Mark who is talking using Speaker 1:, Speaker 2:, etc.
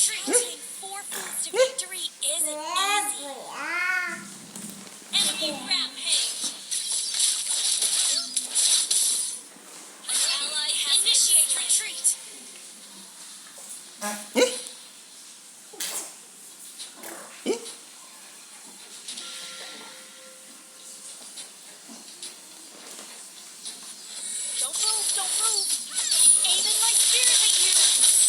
Speaker 1: Getting 4 foods to victory isn't easy. Enemy rampage. An ally has initiate retreat. Don't move, don't move. Aiming my spears at you.